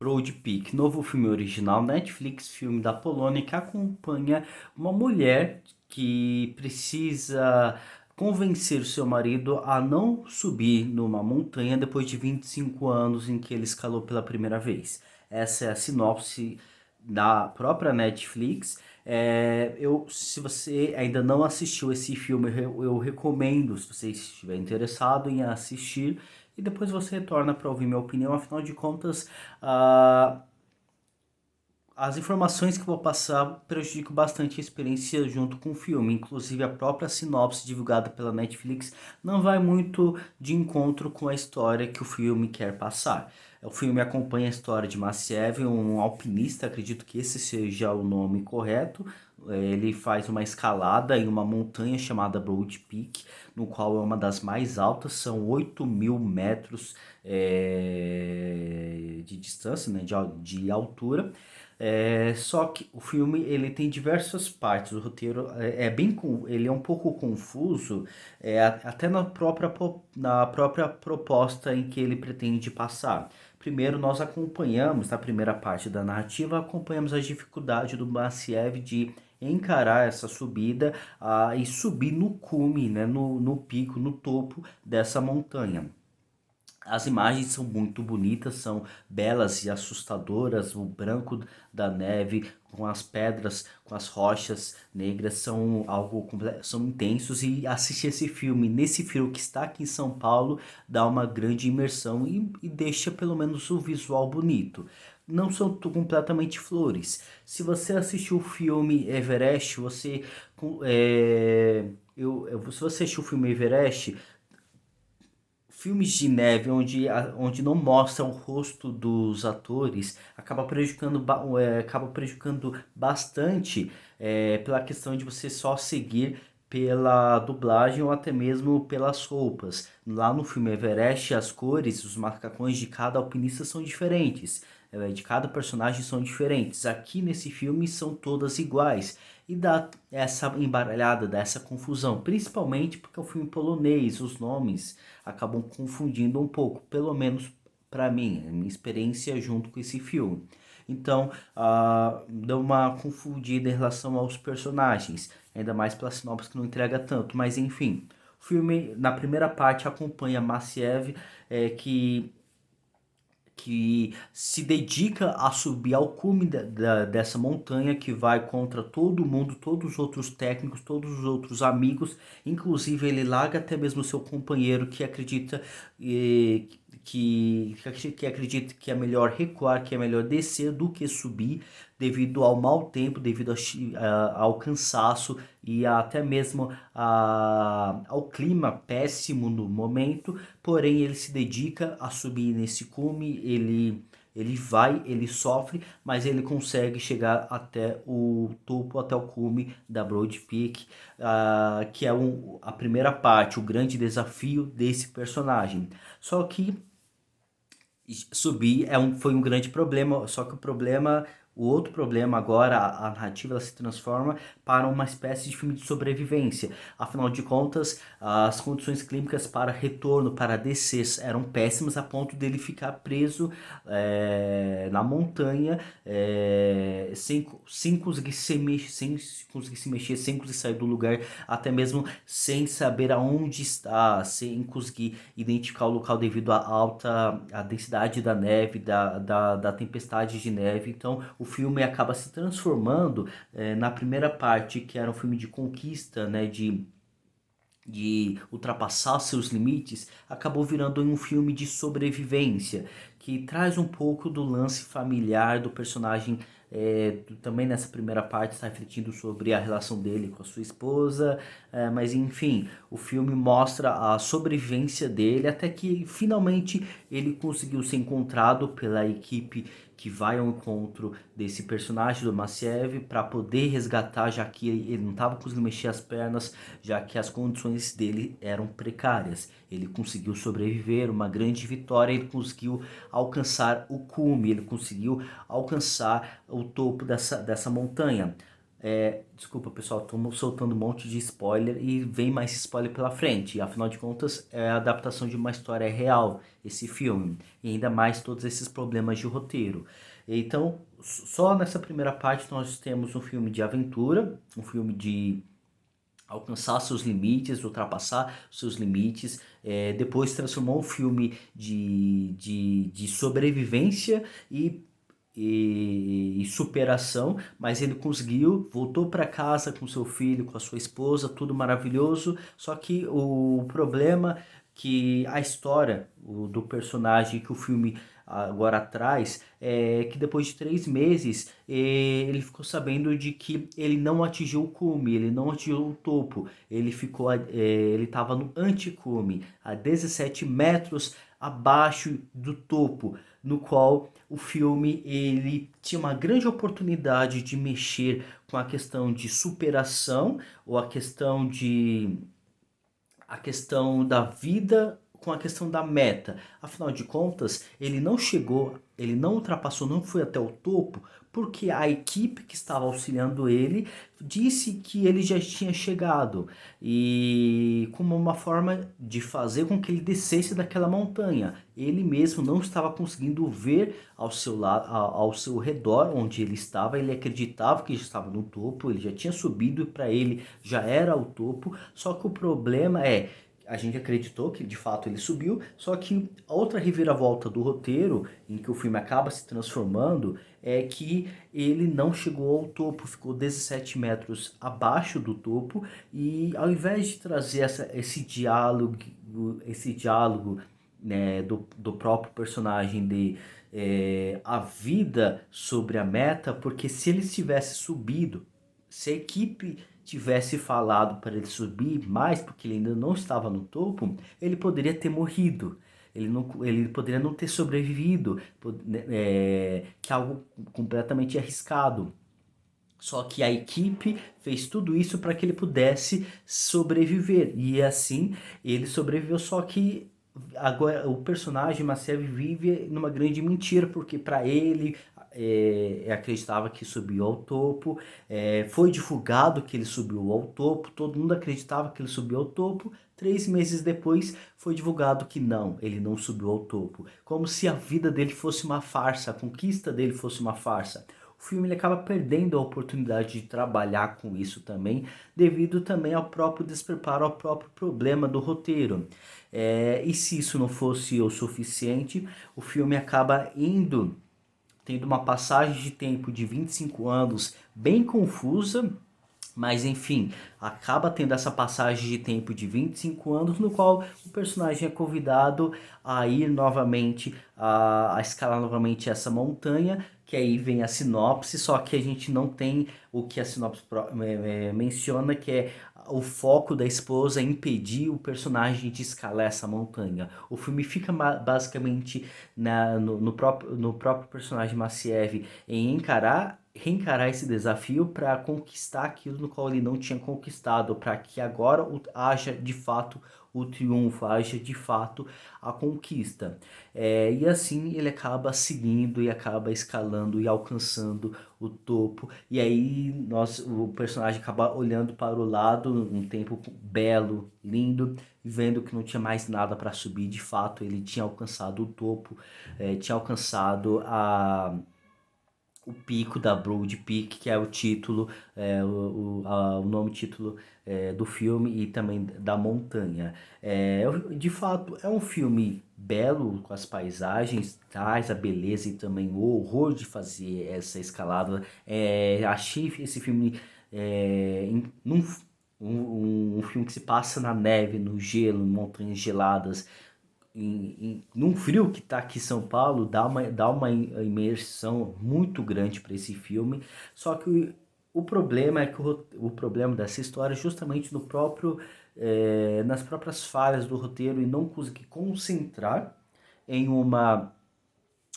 Road Peak, novo filme original Netflix, filme da Polônia que acompanha uma mulher que precisa convencer o seu marido a não subir numa montanha depois de 25 anos em que ele escalou pela primeira vez. Essa é a sinopse da própria Netflix. Se você ainda não assistiu esse filme, eu recomendo, se você estiver interessado em assistir, e depois você retorna para ouvir minha opinião. Afinal de contas, ah, as informações que eu vou passar prejudicam bastante a experiência junto com o filme. Inclusive, a própria sinopse divulgada pela Netflix não vai muito de encontro com a história que o filme quer passar. O filme acompanha a história de Massiev, um alpinista, acredito que esse seja o nome correto. Ele faz uma escalada em uma montanha chamada Broad Peak, no qual é uma das mais altas, são 8.000 metros de distância, né, de altura. Só que o filme ele tem diversas partes. O roteiro ele é um pouco confuso, até na própria proposta em que ele pretende passar. Primeiro, nós acompanhamos, na primeira parte da narrativa, acompanhamos a dificuldade do Massiev de encarar essa subida e subir no cume, né, no pico, no topo dessa montanha. As imagens são muito bonitas, são belas e assustadoras. O branco da neve com as pedras, com as rochas negras são intensos, e assistir esse filme nesse frio que está aqui em São Paulo dá uma grande imersão e deixa pelo menos o visual bonito. Não são completamente flores. Se você assistiu o filme Everest, se você assistiu o filme Everest, filmes de neve onde não mostra o rosto dos atores acaba prejudicando bastante, pela questão de você só seguir pela dublagem ou até mesmo pelas roupas. Lá no filme Everest, as cores, os macacões de cada alpinista são diferentes, de cada personagem são diferentes. Aqui nesse filme são todas iguais. E dá essa embaralhada, dá essa confusão, principalmente porque é um filme polonês, os nomes acabam confundindo um pouco, pelo menos para mim, a minha experiência junto com esse filme. Então, deu uma confundida em relação aos personagens, ainda mais pela sinopse que não entrega tanto, mas enfim. O filme, na primeira parte, acompanha Massiev, que se dedica a subir ao cume dessa montanha, que vai contra todo mundo, todos os outros técnicos, todos os outros amigos. Inclusive ele larga até mesmo seu companheiro, que acredita eh, que acredita que é melhor recuar, que é melhor descer do que subir, devido ao mau tempo, devido ao cansaço e até mesmo ao clima péssimo no momento. Porém, ele se dedica a subir nesse cume, ele sofre, mas ele consegue chegar até o topo, até o cume da Broad Peak, que é a primeira parte, o grande desafio desse personagem. Só que subir foi um grande problema, só que o outro problema agora, a narrativa ela se transforma para uma espécie de filme de sobrevivência. Afinal de contas, as condições clínicas para retorno, para descer, eram péssimas, a ponto dele ficar preso na montanha, sem conseguir se mexer, sem conseguir sair do lugar, até mesmo sem saber aonde está, sem conseguir identificar o local devido à densidade da neve, da tempestade de neve. Então o filme acaba se transformando, na primeira parte, que era um filme de conquista, né, de ultrapassar seus limites, acabou virando um filme de sobrevivência, que traz um pouco do lance familiar do personagem. Também nessa primeira parte está refletindo sobre a relação dele com a sua esposa, mas enfim, o filme mostra a sobrevivência dele até que finalmente ele conseguiu ser encontrado pela equipe que vai ao encontro desse personagem do Massiev para poder resgatar, já que ele não estava conseguindo mexer as pernas, já que as condições dele eram precárias. Ele conseguiu sobreviver, uma grande vitória, ele conseguiu alcançar o cume, ele conseguiu alcançar o topo dessa montanha. Desculpa, pessoal, tô soltando um monte de spoiler e vem mais spoiler pela frente. Afinal de contas, é a adaptação de uma história real, esse filme. E ainda mais todos esses problemas de roteiro. Então, só nessa primeira parte nós temos um filme de aventura, um filme de alcançar seus limites, ultrapassar seus limites. Depois transformou um filme de sobrevivência e superação, mas ele conseguiu, voltou para casa com seu filho, com a sua esposa, tudo maravilhoso. Só que o problema que a história do personagem que o filme agora traz é que depois de 3 meses ele ficou sabendo de que ele não atingiu o cume, ele não atingiu o topo, ele estava no anticume, a 17 metros abaixo do topo, no qual o filme ele tinha uma grande oportunidade de mexer com a questão de superação ou a questão da vida com a questão da meta. Afinal de contas, ele não chegou, ele não ultrapassou, não foi até o topo, porque a equipe que estava auxiliando ele disse que ele já tinha chegado e como uma forma de fazer com que ele descesse daquela montanha. Ele mesmo não estava conseguindo ver ao seu lado, ao seu redor onde ele estava. Ele acreditava que estava no topo, ele já tinha subido e para ele já era o topo. Só que o problema é a gente acreditou que de fato ele subiu, só que a outra reviravolta do roteiro, em que o filme acaba se transformando, é que ele não chegou ao topo, ficou 17 metros abaixo do topo, e ao invés de trazer esse diálogo, né, do próprio personagem de a vida sobre a meta, porque se ele tivesse subido, se a equipe tivesse falado para ele subir mais, porque ele ainda não estava no topo, ele poderia ter morrido. Ele poderia não ter sobrevivido, que é algo completamente arriscado. Só que a equipe fez tudo isso para que ele pudesse sobreviver. E assim ele sobreviveu, só que agora o personagem Maciel vive numa grande mentira, porque para ele acreditava que subiu ao topo, foi divulgado que ele subiu ao topo, todo mundo acreditava que ele subiu ao topo. 3 meses depois foi divulgado que não, ele não subiu ao topo, como se a vida dele fosse uma farsa, a conquista dele fosse uma farsa. O filme ele acaba perdendo a oportunidade de trabalhar com isso também, devido também ao próprio despreparo, ao próprio problema do roteiro. E se isso não fosse o suficiente, o filme acaba tendo uma passagem de tempo de 25 anos bem confusa, mas enfim, acaba tendo essa passagem de tempo de 25 anos no qual o personagem é convidado a ir novamente, a escalar novamente essa montanha, que aí vem a sinopse, só que a gente não tem o que a sinopse menciona, que é o foco da esposa é impedir o personagem de escalar essa montanha. O filme fica basicamente no próprio personagem Maciej em reencarar esse desafio para conquistar aquilo no qual ele não tinha conquistado, para que agora haja de fato o triunfo, haja de fato a conquista. E assim ele acaba seguindo e acaba escalando e alcançando o topo. E aí o personagem acaba olhando para o lado, um tempo belo, lindo, e vendo que não tinha mais nada para subir. De fato, ele tinha alcançado o topo, tinha alcançado o pico da Broad Peak, que é o título, o nome título do filme e também da montanha. De fato, é um filme belo, com as paisagens, traz a beleza e também o horror de fazer essa escalada. Achei esse filme um filme que se passa na neve, no gelo, em montanhas geladas, num frio que tá aqui em São Paulo, dá uma imersão muito grande para esse filme. Só que o problema é que o problema dessa história é justamente nas próprias falhas do roteiro e não conseguir concentrar em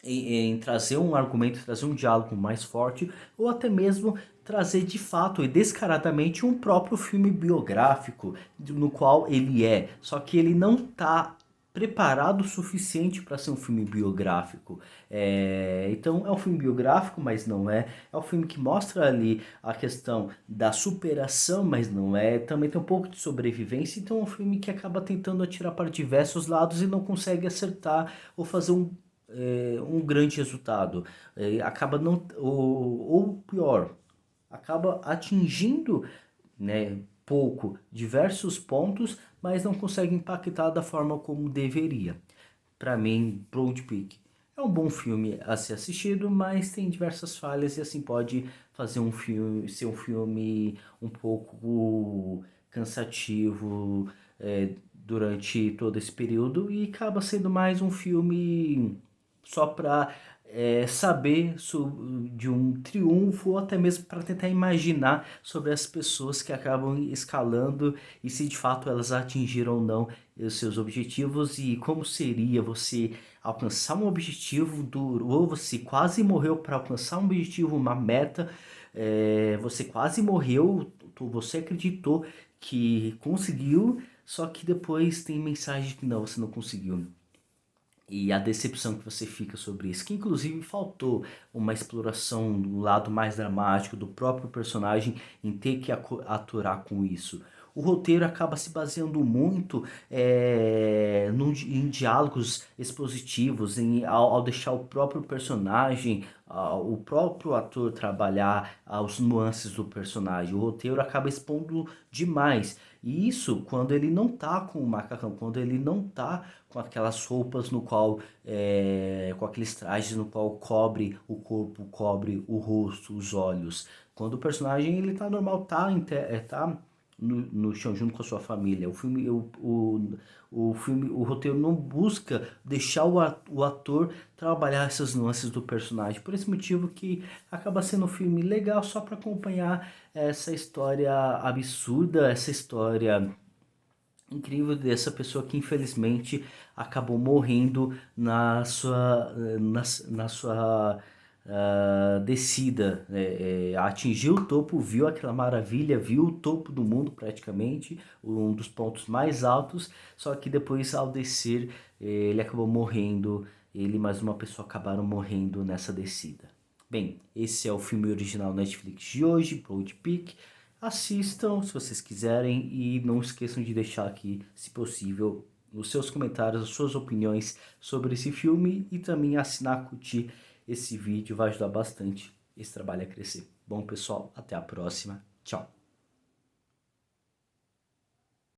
em trazer um argumento, trazer um diálogo mais forte, ou até mesmo trazer de fato e descaradamente um próprio filme biográfico no qual ele é. Só que ele não tá preparado o suficiente para ser um filme biográfico. Então é um filme biográfico, mas não é. É um filme que mostra ali a questão da superação, mas não é. Também tem um pouco de sobrevivência, então é um filme que acaba tentando atirar para diversos lados e não consegue acertar ou fazer um grande resultado. Acaba não. Ou pior, acaba atingindo, né, pouco diversos pontos, mas não consegue impactar da forma como deveria. Para mim, Broad Peak é um bom filme a ser assistido, mas tem diversas falhas e assim pode fazer um filme ser um filme um pouco cansativo durante todo esse período e acaba sendo mais um filme só para saber de um triunfo ou até mesmo para tentar imaginar sobre as pessoas que acabam escalando e se de fato elas atingiram ou não os seus objetivos e como seria você alcançar um objetivo duro ou você quase morreu para alcançar um objetivo, uma meta, você quase morreu, você acreditou que conseguiu, só que depois tem mensagem que não, você não conseguiu. E a decepção que você fica sobre isso, que inclusive faltou uma exploração do lado mais dramático do próprio personagem em ter que aturar com isso. O roteiro acaba se baseando muito em diálogos expositivos, ao deixar o próprio personagem, o próprio ator trabalhar as nuances do personagem. O roteiro acaba expondo demais. E isso quando ele não tá com o macacão, quando ele não tá com aquelas roupas no qual, com aqueles trajes no qual cobre o corpo, cobre o rosto, os olhos. Quando o personagem ele tá normal, tá no chão junto com a sua família. O roteiro não busca deixar o ator trabalhar essas nuances do personagem. Por esse motivo que acaba sendo um filme legal só para acompanhar essa história absurda, essa história incrível dessa pessoa que infelizmente acabou morrendo na sua descida. Atingiu o topo, viu aquela maravilha, viu o topo do mundo praticamente, um dos pontos mais altos, só que depois ao descer ele acabou morrendo, ele e mais uma pessoa acabaram morrendo nessa descida. Bem, esse é o filme original Netflix de hoje, Broad Peak. Assistam se vocês quiserem e não esqueçam de deixar aqui, se possível, os seus comentários, as suas opiniões sobre esse filme e também assinar, curtir esse vídeo, vai ajudar bastante esse trabalho a crescer. Bom, pessoal, até a próxima. Tchau.